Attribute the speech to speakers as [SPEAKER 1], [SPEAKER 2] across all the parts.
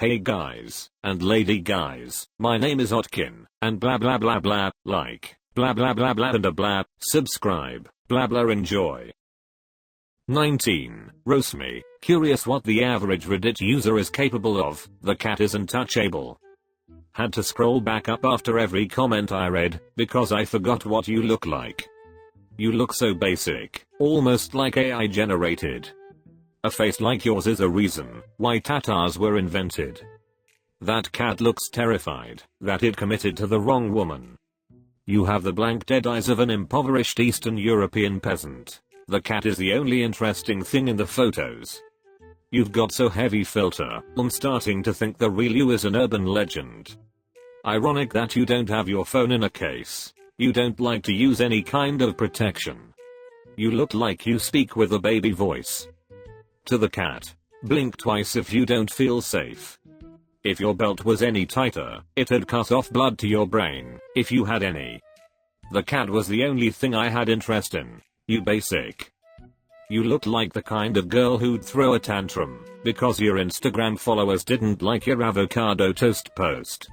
[SPEAKER 1] Hey guys, and lady guys, my name is Otkin, and blah blah blah blah, like, blah blah blah blah and a blah, subscribe, blah blah enjoy. 19. RoastMe, curious what the average Reddit user is capable of, the cat is untouchable. Had to scroll back up after every comment I read, because I forgot what you look like. You look so basic, almost like AI generated. A face like yours is a reason why tatars were invented. That cat looks terrified that it committed to the wrong woman. You have the blank dead eyes of an impoverished Eastern European peasant. The cat is the only interesting thing in the photos. You've got so heavy filter, I'm starting to think the real you is an urban legend. Ironic that you don't have your phone in a case. You don't like to use any kind of protection. You look like you speak with a baby voice. To the cat, blink twice if you don't feel safe. If your belt was any tighter, it'd cut off blood to your brain, if you had any. The cat was the only thing I had interest in. You basic. You look like the kind of girl who'd throw a tantrum because your Instagram followers didn't like your avocado toast post.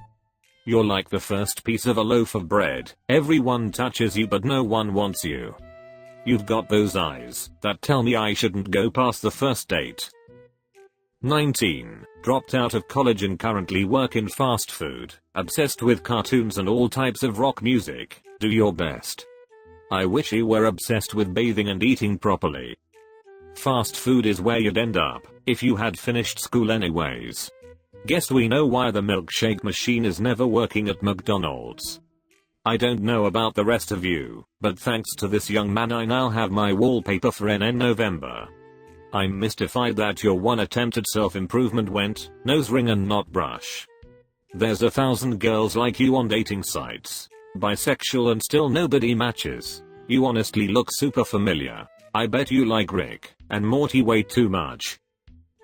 [SPEAKER 1] You're like the first piece of a loaf of bread. Everyone touches you but no one wants you. You've got those eyes that tell me I shouldn't go past the first date. 19. Dropped out of college and currently work in fast food. Obsessed with cartoons and all types of rock music. Do your best. I wish you were obsessed with bathing and eating properly. Fast food is where you'd end up if you had finished school anyways. Guess we know why the milkshake machine is never working at McDonald's. I don't know about the rest of you, but thanks to this young man I now have my wallpaper for NN November. I'm mystified that your one attempt at self-improvement went, nose ring and not brush. There's 1,000 girls like you on dating sites. Bisexual and still nobody matches. You honestly look super familiar. I bet you like Rick and Morty way too much.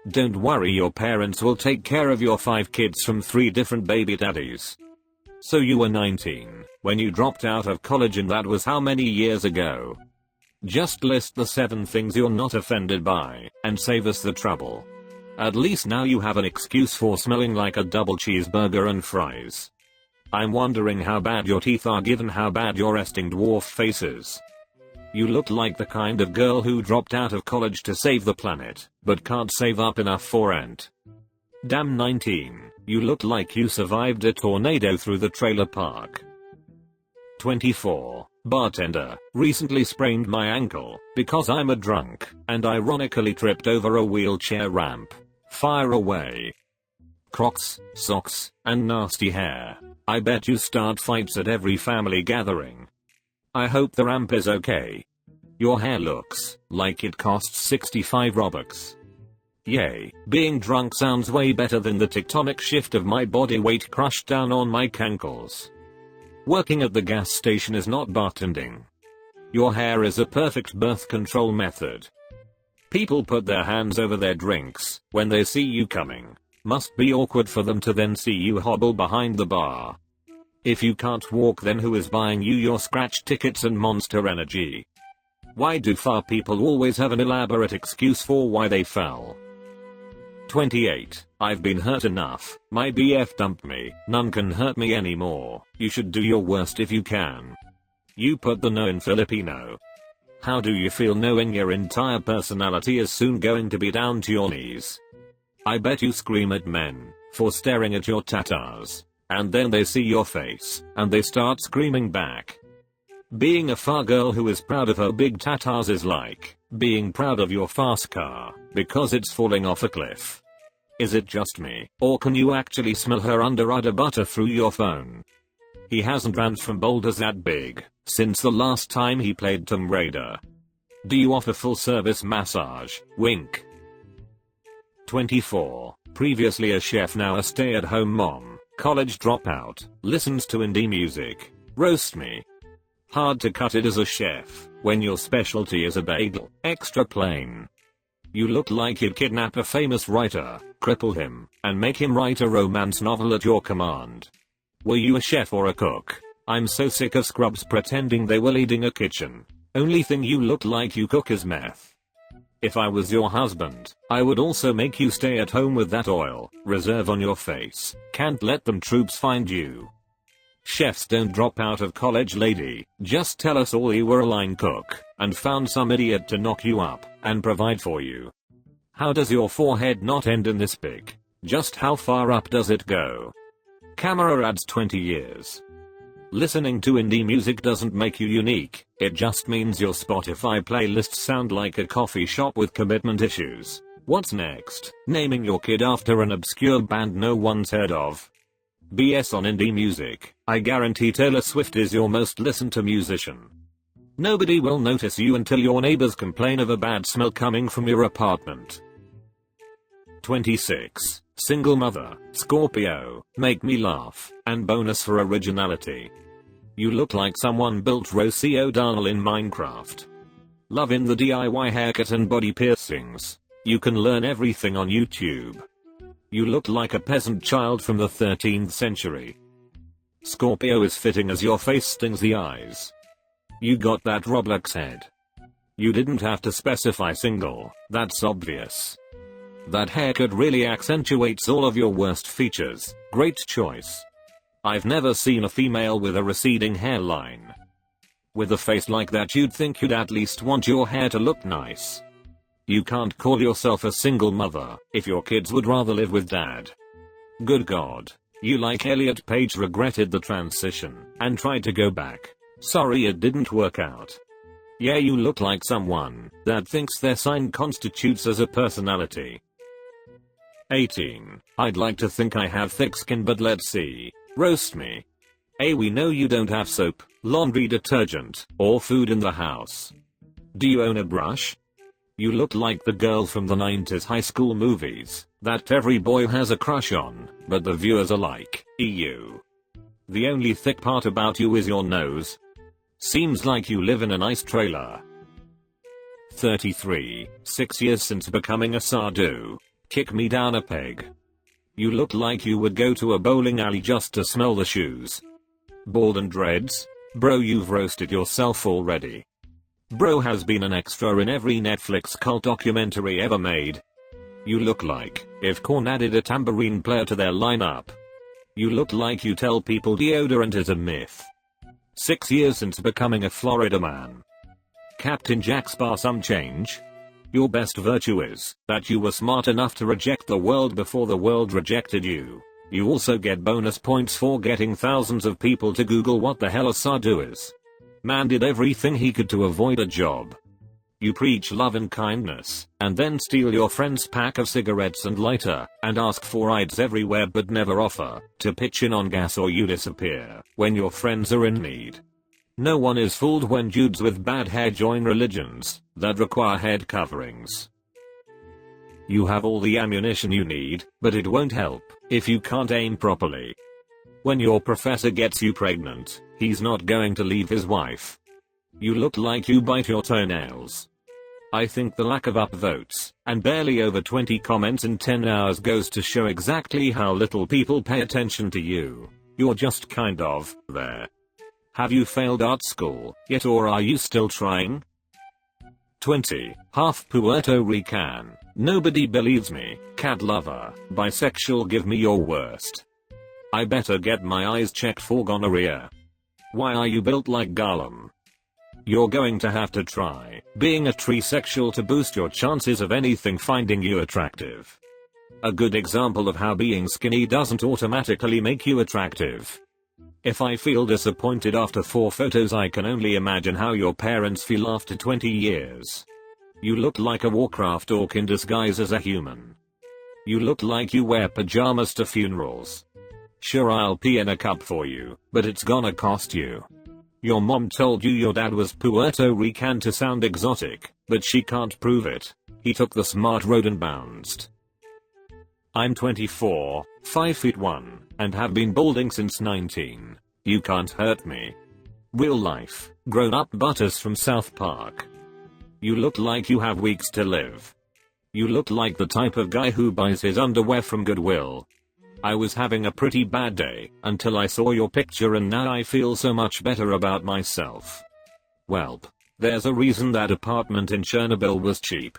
[SPEAKER 1] Don't worry, your parents will take care of your 5 kids from 3 different baby daddies. So you were 19 when you dropped out of college, and that was how many years ago? Just list the 7 things you're not offended by and save us the trouble. At least now you have an excuse for smelling like a double cheeseburger and fries. I'm wondering how bad your teeth are given how bad your resting dwarf face is. You look like the kind of girl who dropped out of college to save the planet, but can't save up enough for rent. Damn. 19. You look like you survived a tornado through the trailer park. 24. Bartender, recently sprained my ankle because I'm a drunk and ironically tripped over a wheelchair ramp. Fire away. Crocs, socks, and nasty hair. I bet you start fights at every family gathering. I hope the ramp is okay. Your hair looks like it costs 65 Robux. Yay, being drunk sounds way better than the tectonic shift of my body weight crushed down on my cankles. Working at the gas station is not bartending. Your hair is a perfect birth control method. People put their hands over their drinks when they see you coming. Must be awkward for them to then see you hobble behind the bar. If you can't walk, then who is buying you your scratch tickets and Monster Energy? Why do far people always have an elaborate excuse for why they fell? 28. I've been hurt enough. My BF dumped me. None can hurt me anymore. You should do your worst if you can. You put the no in Filipino. How do you feel knowing your entire personality is soon going to be down to your knees? I bet you scream at men for staring at your tatars, and then they see your face and they start screaming back. Being a far girl who is proud of her big tatars is like being proud of your fast car because it's falling off a cliff. Is it just me, or can you actually smell her under butter through your phone? He hasn't ran from boulders that big since the last time he played Tomb Raider. Do you offer full service massage? Wink. 24. Previously a chef, now a stay-at-home mom. College dropout. Listens to indie music. Roast me. Hard to cut it as a chef when your specialty is a bagel. Extra plain. You look like you'd kidnap a famous writer, cripple him, and make him write a romance novel at your command. Were you a chef or a cook? I'm so sick of scrubs pretending they were leading a kitchen. Only thing you look like you cook is meth. If I was your husband, I would also make you stay at home with that oil reserve on your face. Can't let them troops find you. Chefs don't drop out of college, lady. Just tell us all you were a line cook and found some idiot to knock you up and provide for you. How does your forehead not end in this big? Just how far up does it go? Camera adds 20 years. Listening to indie music doesn't make you unique, it just means your Spotify playlists sound like a coffee shop with commitment issues. What's next? Naming your kid after an obscure band no one's heard of. BS on indie music. I guarantee Taylor Swift is your most listened to musician. Nobody will notice you until your neighbors complain of a bad smell coming from your apartment. 26. Single mother, Scorpio, make me laugh, and bonus for originality. You look like someone built Rosie O'Donnell in Minecraft. Loving the DIY haircut and body piercings. You can learn everything on YouTube. You look like a peasant child from the 13th century. Scorpio is fitting as your face stings the eyes. You got that Roblox head. You didn't have to specify single, that's obvious. That haircut really accentuates all of your worst features. Great choice. I've never seen a female with a receding hairline. With a face like that, you'd think you'd at least want your hair to look nice. You can't call yourself a single mother if your kids would rather live with dad. Good God. You like Elliot Page regretted the transition and tried to go back. Sorry it didn't work out. Yeah, you look like someone that thinks their sign constitutes as a personality. 18. I'd like to think I have thick skin, but let's see. Roast me. A, we know you don't have soap, laundry detergent, or food in the house. Do you own a brush? You look like the girl from the 90s high school movies that every boy has a crush on, but the viewers are like, ew. The only thick part about you is your nose. Seems like you live in an ice trailer. 33. 6 years since becoming a sadhu. Kick me down a peg. You look like you would go to a bowling alley just to smell the shoes. Bald and dreads? Bro, you've roasted yourself already. Bro has been an extra in every Netflix cult documentary ever made. You look like if Korn added a tambourine player to their lineup. You look like you tell people deodorant is a myth. 6 years since becoming a Florida man. Captain Jack Spar some change? Your best virtue is that you were smart enough to reject the world before the world rejected you. You also get bonus points for getting thousands of people to Google what the hell a sadhu is. Man did everything he could to avoid a job. You preach love and kindness, and then steal your friend's pack of cigarettes and lighter, and ask for rides everywhere but never offer to pitch in on gas, or you disappear when your friends are in need. No one is fooled when dudes with bad hair join religions that require head coverings. You have all the ammunition you need, but it won't help if you can't aim properly. When your professor gets you pregnant, he's not going to leave his wife. You look like you bite your toenails. I think the lack of upvotes and barely over 20 comments in 10 hours goes to show exactly how little people pay attention to you. You're just kind of there. Have you failed art school yet, or are you still trying? 20. Half Puerto Rican. Nobody believes me. Cat lover. Bisexual, give me your worst. I better get my eyes checked for gonorrhea. Why are you built like Gollum? You're going to have to try being a trisexual to boost your chances of anything finding you attractive. A good example of how being skinny doesn't automatically make you attractive. If I feel disappointed after 4 photos, I can only imagine how your parents feel after 20 years. You look like a Warcraft orc in disguise as a human. You look like you wear pajamas to funerals. Sure, I'll pee in a cup for you, but it's gonna cost you. Your mom told you your dad was Puerto Rican to sound exotic, but she can't prove it. He took the smart road and bounced. I'm 24, 5'1", and have been balding since 19. You can't hurt me. Real life, grown up Butters from South Park. You look like you have weeks to live. You look like the type of guy who buys his underwear from Goodwill. I was having a pretty bad day until I saw your picture, and now I feel so much better about myself. Welp. There's a reason that apartment in Chernobyl was cheap.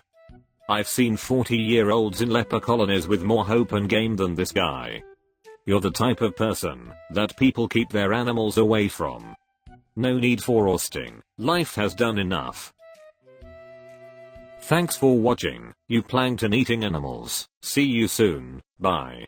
[SPEAKER 1] I've seen 40-year-olds in leper colonies with more hope and game than this guy. You're the type of person that people keep their animals away from. No need for roasting. Life has done enough. Thanks for watching, you plankton eating animals. See you soon. Bye.